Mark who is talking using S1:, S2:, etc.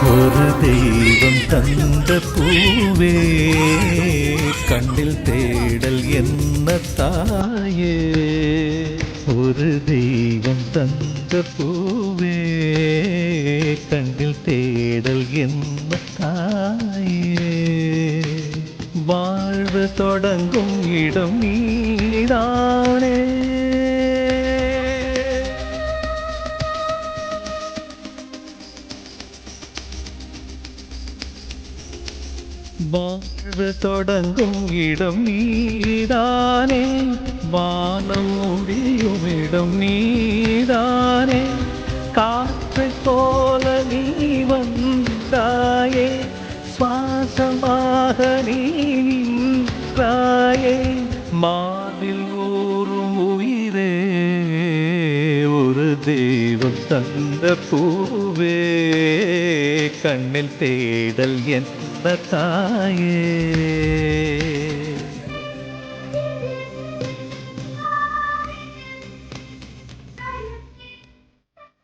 S1: ஒரு தெய்வம் தந்த பூவே கண்ணில் தேடல் என்ன தாயே. ஒரு தெய்வம் தந்த பூவே கண்ணில் தேடல் என்ன தாயே. வாழ்வு தொடங்கும் இடம் நீதானே. வாழ்வு தொடங்கும் இடம் நீதானே. வானம் முடியும் இடம் நீதானே. காற்று போல நீ வந்தாயே. சுவாசமாக நீ நின்றாயே. மானில் ஊறும் உயிரே ஒரு தெய்வம் தந்த பூவே கண்ணில் தேடல் என்ன தாயே.